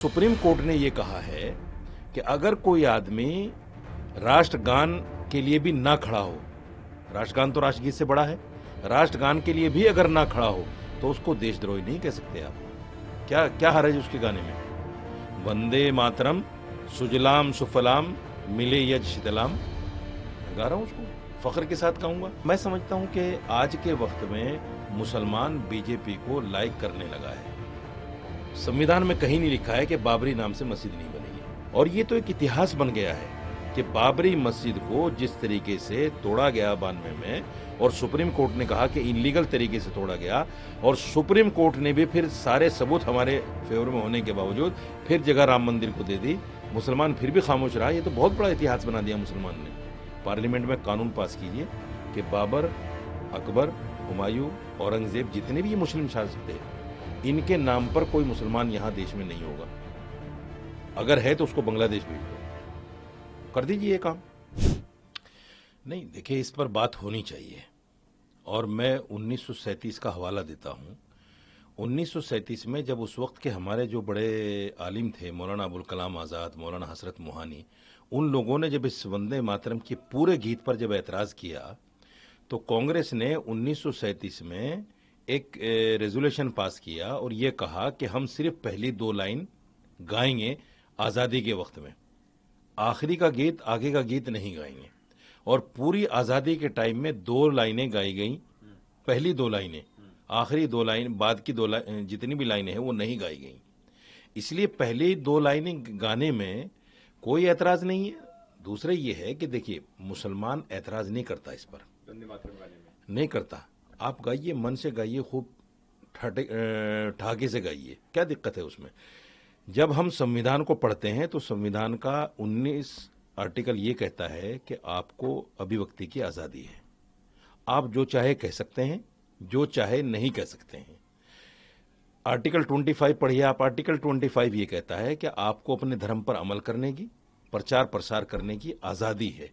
Supreme court ने ये कहा है कि अगर कोई आदमी राष्ट्रगान के लिए भी ना खड़ा हो, राष्ट्रगान तो राष्ट्रगीत से बड़ा है, राष्ट्रगान के लिए भी अगर ना खड़ा हो तो उसको देशद्रोही नहीं कह सकते आप। क्या क्या हर्ज उसके गाने में? वंदे मातरम सुजलाम सुफलाम मिले यज शीतलाम, मैं गा रहा हूं उसको, फख्र के साथ गाऊंगा। मैं समझता हूं कि आज के वक्त में मुसलमान बीजेपी को लाइक करने लगा है। संविधान में कहीं नहीं लिखा है कि बाबरी नाम से मस्जिद नहीं बनेगी, और ये तो एक इतिहास बन गया है कि बाबरी मस्जिद को जिस तरीके से तोड़ा गया 92 में, और सुप्रीम कोर्ट ने कहा कि इलीगल तरीके से तोड़ा गया, और सुप्रीम कोर्ट ने भी फिर सारे सबूत हमारे फेवर में होने के बावजूद फिर जगह राम मंदिर को दे दी, मुसलमान फिर भी खामोश रहा। ये तो बहुत बड़ा इतिहास बना दिया मुसलमान ने। पार्लियामेंट में कानून पास कीजिए कि बाबर, अकबर, हुमायूं, औरंगजेब, जितने भी ये मुस्लिम शासक थे, इनके नाम पर कोई मुसलमान यहां देश में नहीं होगा। अगर है तो उसको बांग्लादेश भेज दो, कर दीजिए ये काम। नहीं, देखिए, इस पर बात होनी चाहिए, और मैं 1937 का हवाला देता हूं। 1937 में जब उस वक्त के हमारे जो बड़े आलिम थे, मौलाना अबुल कलाम आज़ाद, मौलाना हसरत मोहानी, उन लोगों ने जब इस वंदे मातरम के पूरे गीत पर जब एतराज़ किया, तो कांग्रेस ने 1937 में एक रेजोल्यूशन पास किया और ये कहा कि हम सिर्फ पहली 2 लाइन गाएंगे आज़ादी के वक्त में, आखिरी का गीत, आगे का गीत नहीं गाएंगे। और पूरी आज़ादी के टाइम में 2 लाइनें गाई गई, पहली 2 लाइनें, आखिरी 2 लाइन, बाद की 2 लाइन, जितनी भी लाइनें हैं वो नहीं गाई गई। इसलिए पहली 2 लाइनें गाने में कोई ऐतराज नहीं है। दूसरा ये है कि देखिए, मुसलमान ऐतराज नहीं करता इस पर, नहीं करता। आप गाइए, मन से गाइए, खूब ठाके से गाइए, क्या दिक्कत है उसमें? जब हम संविधान को पढ़ते हैं तो संविधान का 19 आर्टिकल ये कहता है कि आपको अभिव्यक्ति की आज़ादी है, आप जो चाहे कह सकते हैं, जो चाहे नहीं कह सकते हैं। आर्टिकल 25 पढ़िए आप। आर्टिकल 25 ये कहता है कि आपको अपने धर्म पर अमल करने की, प्रचार प्रसार करने की आज़ादी है।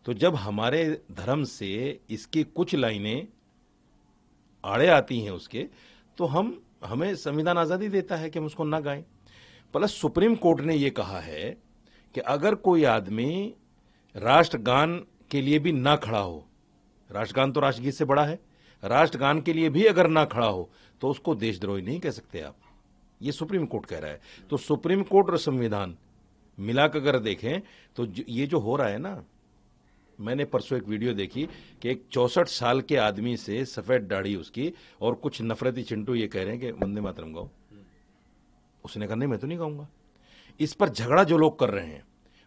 तो जब हमारे धर्म से इसकी कुछ लाइनें आड़े आती हैं उसके, तो हमें संविधान आज़ादी देता है कि हम उसको ना गाएं। प्लस सुप्रीम कोर्ट ने यह कहा है कि अगर कोई आदमी राष्ट्रगान के लिए भी ना खड़ा हो, राष्ट्रगान तो राष्ट्रगीत से बड़ा है, राष्ट्रगान के लिए भी अगर ना खड़ा हो तो उसको देशद्रोही नहीं कह सकते आप। ये सुप्रीम कोर्ट कह रहा है। तो सुप्रीम कोर्ट और संविधान मिलाकर अगर देखें तो ये जो हो रहा है ना, मैंने परसों एक वीडियो देखी कि एक 64 साल के आदमी से सफेद दाढ़ी उसकी, और कुछ नफरती चिंटू ये कह रहे हैं कि वंदे मातरम गाओ। उसने कहा नहीं, मैं तो नहीं गाऊंगा। इस पर झगड़ा जो लोग कर रहे हैं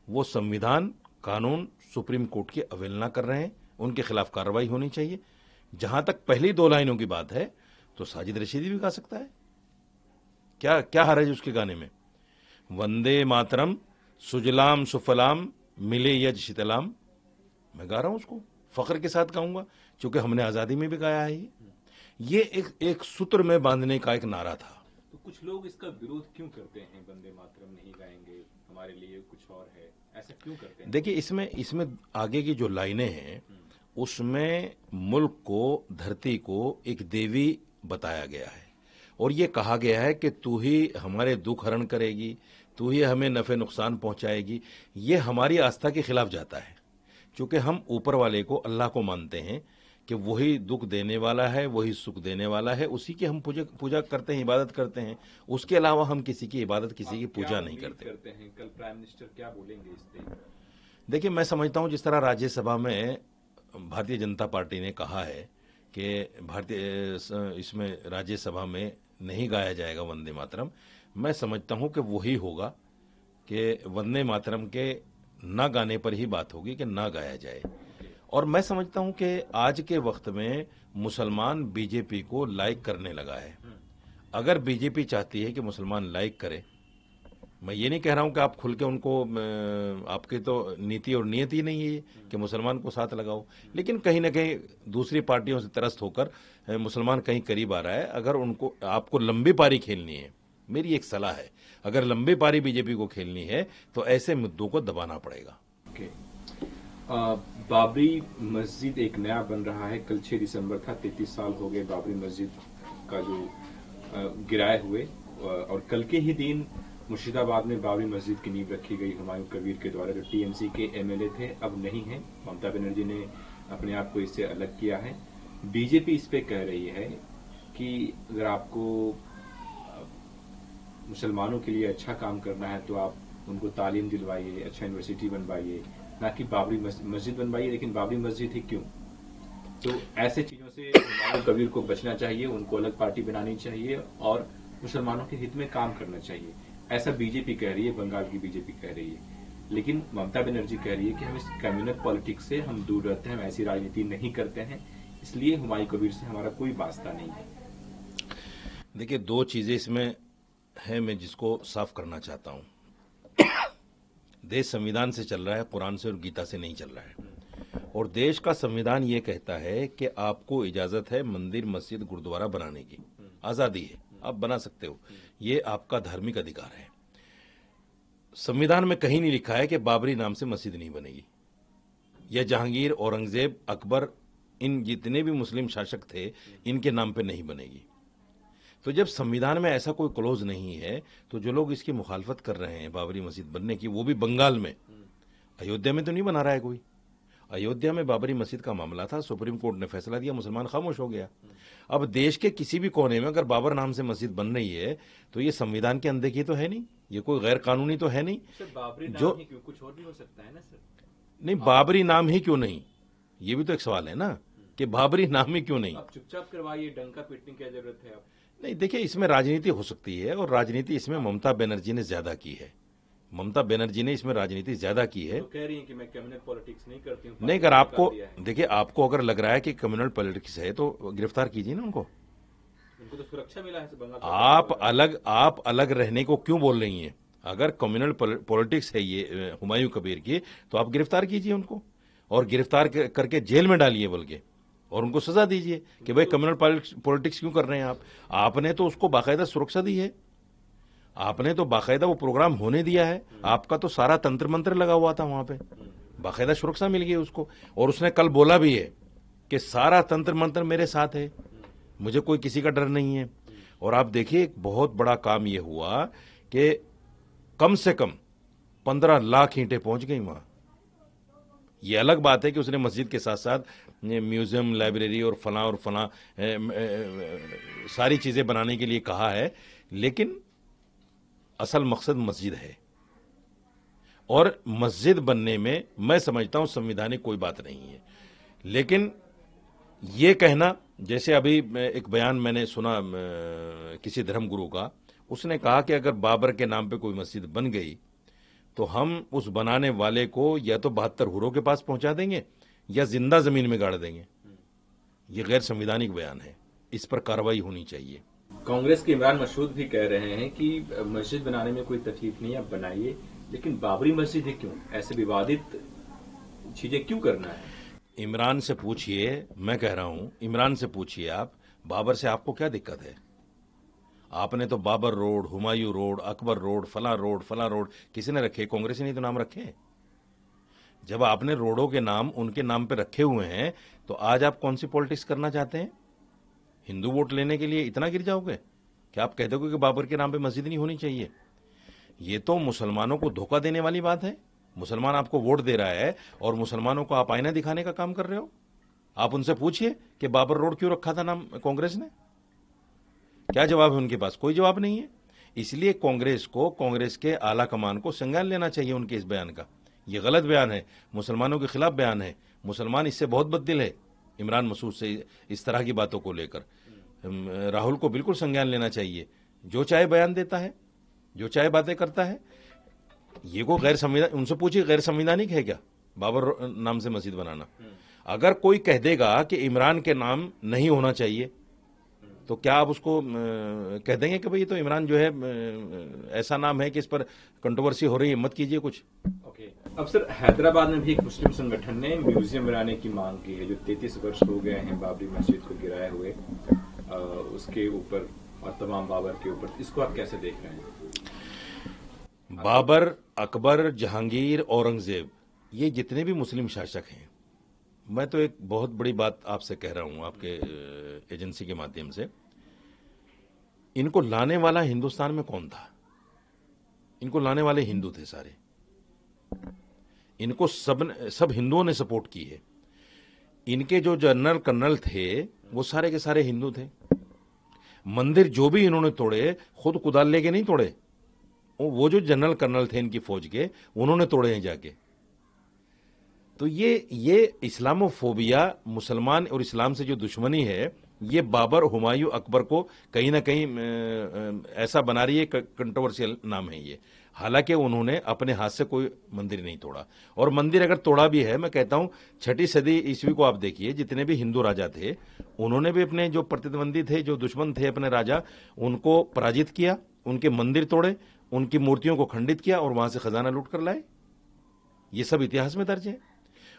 वो संविधान, कानून, सुप्रीम कोर्ट की अवहेलना कर रहे हैं। उनके खिलाफ कार्रवाई होनी चाहिए। जहां तक पहली 2 लाइनों की बात है तो साजिद रशीदी भी गा सकता है, क्या क्या हर्ज उसके गाने में? वंदे मातरम सुजलाम सुफलाम मिले यज शीतलाम, मैं गा रहा हूं उसको, फख्र के साथ गाऊंगा, क्योंकि हमने आज़ादी में भी गाया है। ये एक सूत्र में बांधने का एक नारा था। तो कुछ लोग इसका विरोध क्यों करते हैं? वंदे मातरम नहीं गाएंगे, हमारे लिए कुछ और है, ऐसा क्यों करते हैं? देखिए, इसमें आगे की जो लाइनें हैं उसमें मुल्क को, धरती को एक देवी बताया गया है, और ये कहा गया है कि तू ही हमारे दुख हरण करेगी, तू ही हमें नफे नुकसान पहुंचाएगी। ये हमारी आस्था के खिलाफ जाता है, क्योंकि हम ऊपर वाले को, अल्लाह को मानते हैं कि वही दुख देने वाला है, वही सुख देने वाला है, उसी की हम पूजा करते हैं, इबादत करते हैं। उसके अलावा हम किसी की इबादत, किसी की पूजा नहीं करते हैं। कल प्राइम मिनिस्टर क्या बोलेंगे इस पे? देखिए, मैं समझता हूं जिस तरह राज्यसभा में भारतीय जनता पार्टी ने कहा है कि इसमें राज्यसभा में नहीं गाया जाएगा वंदे मातरम, मैं समझता हूं कि वही होगा कि वंदे मातरम के ना गाने पर ही बात होगी कि ना गाया जाए। और मैं समझता हूं कि आज के वक्त में मुसलमान बीजेपी को लाइक करने लगा है। अगर बीजेपी चाहती है कि मुसलमान लाइक करे, मैं ये नहीं कह रहा हूं कि आप खुल के उनको, आपकी तो नीति और नियति नहीं है कि मुसलमान को साथ लगाओ, लेकिन कहीं ना कहीं दूसरी पार्टियों से त्रस्त होकर मुसलमान कहीं करीब आ रहा है। अगर उनको, आपको लंबी पारी खेलनी है, मेरी एक सलाह है, अगर लंबी पारी बीजेपी को खेलनी है तो ऐसे मुद्दों को दबाना पड़ेगा। बाबरी मस्जिद एक नया बन रहा है। कल 6 दिसंबर था, 33 साल हो गए बाबरी मस्जिद का जो गिराए हुए, और कल के ही दिन मुर्शिदाबाद में बाबरी मस्जिद की नींव रखी गई हुमायूं कबीर के द्वारा, जो टीएमसी के एमएलए थे अब नहीं है। ममता बनर्जी ने अपने आप को इससे अलग किया है। बीजेपी इस पे कह रही है कि अगर आपको मुसलमानों के लिए अच्छा काम करना है तो आप उनको तालीम दिलवाइए, अच्छा यूनिवर्सिटी बनवाइए, ना कि बाबरी मस्जिद बनवाइए। लेकिन बाबरी मस्जिद ही क्यों? तो ऐसे चीजों से हुमायूं कबीर को बचना चाहिए, उनको अलग पार्टी बनानी चाहिए और मुसलमानों के हित में काम करना चाहिए, ऐसा बीजेपी कह रही है, बंगाल की बीजेपी कह रही है। लेकिन ममता बनर्जी कह रही है कि हम इस कम्युनल पॉलिटिक्स से हम दूर रहते हैं, हम ऐसी राजनीति नहीं करते हैं, इसलिए हुमायूं कबीर से हमारा कोई वास्ता नहीं है। देखिए, दो चीजें इसमें है, मैं जिसको साफ करना चाहता हूं। देश संविधान से चल रहा है, कुरान से और गीता से नहीं चल रहा है। और देश का संविधान ये कहता है कि आपको इजाजत है मंदिर, मस्जिद, गुरुद्वारा बनाने की, आजादी है, आप बना सकते हो, ये आपका धार्मिक अधिकार है। संविधान में कहीं नहीं लिखा है कि बाबरी नाम से मस्जिद नहीं बनेगी, या जहांगीर, औरंगजेब, अकबर, इन जितने भी मुस्लिम शासक थे इनके नाम पे नहीं बनेगी। तो जब संविधान में ऐसा कोई क्लोज नहीं है, तो जो लोग इसकी मुखालफत कर रहे हैं बाबरी मस्जिद बनने की, वो भी बंगाल में, अयोध्या में तो नहीं बना रहा है कोई। अयोध्या में बाबरी मस्जिद का मामला था, सुप्रीम कोर्ट ने फैसला दिया, मुसलमान खामोश हो गया। अब देश के किसी भी कोने में अगर बाबर नाम से मस्जिद बन रही है तो ये संविधान की अनदेखी तो है नहीं, ये कोई गैर कानूनी तो है नहीं। सर, बाबरी नाम जो ही क्यों, कुछ और भी हो सकता है ना सर? नहीं, बाबरी नाम ही क्यों नहीं, ये भी तो एक सवाल है ना, कि बाबरी नाम ही क्यों नहीं। आप चुपचाप करवाइए, डंका पीटने की क्या जरूरत है? आप नहीं, देखिए, इसमें राजनीति हो सकती है, और राजनीति इसमें ममता बनर्जी ने ज्यादा की है। ममता बनर्जी ने इसमें राजनीति ज्यादा की है। तो कह रही हैं कि मैं कम्युनल पॉलिटिक्स नहीं करती हूँ। नहीं, अगर आपको, देखिए, आपको अगर लग रहा है कि कम्युनल पॉलिटिक्स है तो गिरफ्तार कीजिए ना उनको। उनको तो सुरक्षा मिला है बंगाल। आप अलग रहने को क्यों बोल रही हैं? अगर कम्युनल पॉलिटिक्स है ये हुमायूं कबीर की, तो आप गिरफ्तार कीजिए उनको, और गिरफ्तार करके जेल में डालिए बल्कि, और उनको सजा दीजिए कि भाई कम्युनल पॉलिटिक्स क्यों कर रहे हैं आप। आपने तो उसको बाकायदा सुरक्षा दी है, आपने तो बाकायदा वो प्रोग्राम होने दिया है, आपका तो सारा तंत्र मंत्र लगा हुआ था वहां पे, बाकायदा सुरक्षा मिल गई उसको। और उसने कल बोला भी है कि सारा तंत्र मंत्र मेरे साथ है, मुझे कोई किसी का डर नहीं है। और आप देखिए, एक बहुत बड़ा काम ये हुआ कि कम से कम 15 लाख ईंटें पहुंच गई वहां। ये अलग बात है कि उसने मस्जिद के साथ साथ म्यूजियम, लाइब्रेरी और फला सारी चीजें बनाने के लिए कहा है, लेकिन असल मकसद मस्जिद है। और मस्जिद बनने में मैं समझता हूं संवैधानिक कोई बात नहीं है। लेकिन ये कहना, जैसे अभी एक बयान मैंने सुना किसी धर्मगुरु का, उसने कहा कि अगर बाबर के नाम पे कोई मस्जिद बन गई तो हम उस बनाने वाले को या तो 72 हुरों के पास पहुंचा देंगे या जिंदा जमीन में गाड़ देंगे। ये गैर संवैधानिक बयान है, इस पर कार्रवाई होनी चाहिए। कांग्रेस के इमरान मसूद भी कह रहे हैं कि मस्जिद बनाने में कोई तकलीफ नहीं, आप बनाइए, लेकिन बाबरी मस्जिद ही क्यों, ऐसे विवादित चीजें क्यों करना है? इमरान से पूछिए, मैं कह रहा हूं, इमरान से पूछिए आप, बाबर से आपको क्या दिक्कत है? आपने तो Babar road, Humayun road, Akbar road, फला रोड किसी ने रखे? कांग्रेस ने तो नाम रखे। जब आपने रोडों के नाम उनके नाम पे रखे हुए हैं, तो आज आप कौन सी पॉलिटिक्स करना चाहते हैं? हिंदू वोट लेने के लिए इतना गिर जाओगे कि आप कह दोगे कि बाबर के नाम पे मस्जिद नहीं होनी चाहिए? ये तो मुसलमानों को धोखा देने वाली बात है। मुसलमान आपको वोट दे रहा है और मुसलमानों को आप आईना दिखाने का काम कर रहे हो। आप उनसे पूछिए कि बाबर रोड क्यों रखा था नाम कांग्रेस ने, क्या जवाब है उनके पास? कोई जवाब नहीं है। इसलिए कांग्रेस को, कांग्रेस के आला कमान को संज्ञान लेना चाहिए उनके इस बयान का। ये गलत बयान है, मुसलमानों के खिलाफ बयान है। मुसलमान इससे बहुत बददिल है, इमरान मसूद से इस तरह की बातों को लेकर। राहुल को बिल्कुल संज्ञान लेना चाहिए, जो चाहे बयान देता है, जो चाहे बातें करता है। ये को गैर संविधान, उनसे पूछिए गैर संवैधानिक है क्या बाबर नाम से मस्जिद बनाना? अगर कोई कह देगा कि इमरान के नाम नहीं होना चाहिए, तो क्या आप उसको कह देंगे कि भाई ये तो इमरान जो है ऐसा नाम है कि इस पर कंट्रोवर्सी हो रही है, मत कीजिए कुछ? ओके। अब सर, हैदराबाद में भी एक मुस्लिम संगठन ने म्यूजियम बनाने की मांग की है, जो 33 वर्ष हो गए हैं बाबरी मस्जिद को गिराए हुए, उसके ऊपर और तमाम बाबर के ऊपर। इसको आप कैसे देख रहे हैं? बाबर, अकबर, जहांगीर, औरंगजेब, ये जितने भी मुस्लिम शासक हैं, मैं तो एक बहुत बड़ी बात आपसे कह रहा हूं आपके एजेंसी के माध्यम से, इनको लाने वाला हिंदुस्तान में कौन था? इनको लाने वाले हिंदू थे सारे, इनको सब हिंदुओं ने सपोर्ट की है। इनके जो जनरल कर्नल थे वो सारे के सारे हिंदू थे। मंदिर जो भी इन्होंने तोड़े खुद कुदाल लेके नहीं तोड़े, वो जो जनरल कर्नल थे इनकी फौज के, उन्होंने तोड़े हैं जाके। तो ये इस्लामोफोबिया, मुसलमान और इस्लाम से जो दुश्मनी है, ये बाबर, हुमायूं, अकबर को कहीं ना कहीं ऐसा बना रही है। कंट्रोवर्शियल नाम है ये। हालांकि उन्होंने अपने हाथ से कोई मंदिर नहीं तोड़ा, और मंदिर अगर तोड़ा भी है, मैं कहता हूं 6ठी सदी ईस्वी को आप देखिए, जितने भी हिंदू राजा थे उन्होंने भी अपने जो प्रतिद्वंदी थे, जो दुश्मन थे अपने राजा, उनको पराजित किया, उनके मंदिर तोड़े, उनकी मूर्तियों को खंडित किया और वहां से खजाना लूट कर लाए। ये सब इतिहास में दर्ज है।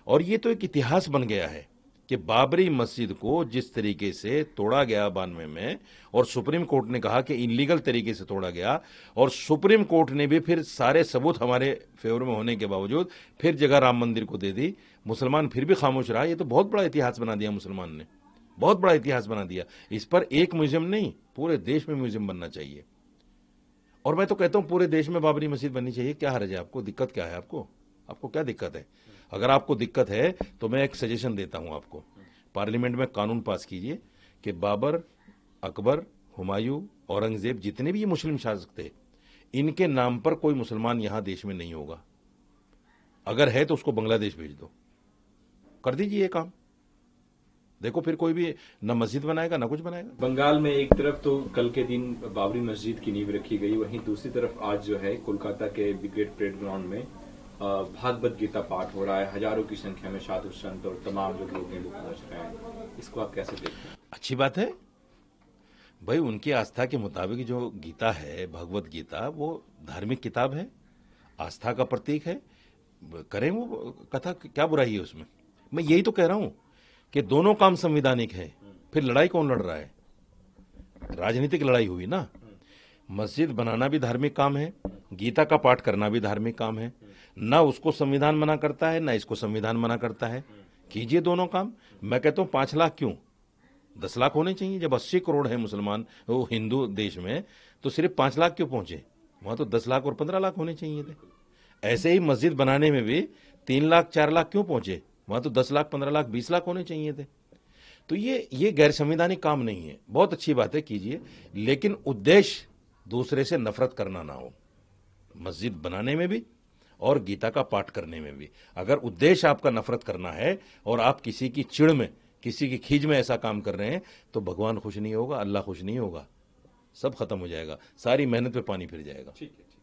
और ये तो एक इतिहास बन गया है कि बाबरी मस्जिद को जिस तरीके से तोड़ा गया 92 में, और सुप्रीम कोर्ट ने कहा कि इलीगल तरीके से तोड़ा गया, और सुप्रीम कोर्ट ने भी फिर सारे सबूत हमारे फेवर में होने के बावजूद फिर जगह राम मंदिर को दे दी, मुसलमान फिर भी खामोश रहा। ये तो बहुत बड़ा इतिहास बना दिया मुसलमान ने, बहुत बड़ा इतिहास बना दिया। इस पर एक म्यूजियम नहीं, पूरे देश में म्यूजियम बनना चाहिए। और मैं तो कहता हूं पूरे देश में बाबरी मस्जिद बननी चाहिए। क्या हर्ज है आपको? दिक्कत क्या है आपको क्या दिक्कत है? अगर आपको दिक्कत है तो मैं एक सजेशन देता हूं आपको, पार्लियामेंट में कानून पास कीजिए कि बाबर, अकबर, हुमायूं, औरंगजेब, जितने भी ये मुस्लिम शासक थे, इनके नाम पर कोई मुसलमान यहां देश में नहीं होगा। अगर है तो उसको बांग्लादेश भेज दो, कर दीजिए ये काम। देखो फिर कोई भी न मस्जिद बनाएगा ना कुछ बनाएगा। बंगाल में एक तरफ तो कल के दिन बाबरी मस्जिद की नींव रखी गई, वहीं दूसरी तरफ आज जो है कोलकाता के ब्रिगेड परेड ग्राउंड में भागवत गीता पाठ हो रहा है। हजारों की संख्या में साधु संत और तमाम जो लोग हैं वो पहुंच रहे हैं। इसको आप कैसे देखते हैं? अच्छी बात है भाई, उनकी आस्था के मुताबिक जो गीता है, भगवत गीता, वो धार्मिक किताब है, आस्था का प्रतीक है, करें वो कथा, क्या बुराई है उसमें? मैं यही तो कह रहा हूं कि दोनों काम संवैधानिक है। फिर लड़ाई कौन लड़ रहा है? राजनीतिक लड़ाई हुई ना। मस्जिद बनाना भी धार्मिक काम है, गीता का पाठ करना भी धार्मिक काम है। ना उसको संविधान मना करता है, ना इसको संविधान मना करता है। कीजिए दोनों काम। मैं कहता हूं 5 लाख क्यों, 10 लाख होने चाहिए। जब 80 करोड़ है मुसलमान, वो हिंदू देश में, तो सिर्फ 5 लाख क्यों पहुंचे? वहां तो 10 लाख और 15 लाख होने चाहिए थे। ऐसे ही मस्जिद बनाने में भी 3 लाख 4 लाख क्यों पहुंचे? वहां तो 10 लाख 15 लाख 20 लाख होने चाहिए थे। तो ये गैर संवैधानिक काम नहीं है। बहुत अच्छी बात है, कीजिए, लेकिन उद्देश्य दूसरे से नफरत करना ना हो। मस्जिद बनाने में भी और गीता का पाठ करने में भी अगर उद्देश्य आपका नफरत करना है और आप किसी की चिढ़ में, किसी की खीज में ऐसा काम कर रहे हैं, तो भगवान खुश नहीं होगा, अल्लाह खुश नहीं होगा, सब खत्म हो जाएगा, सारी मेहनत पे पानी फिर जाएगा। ठीक है।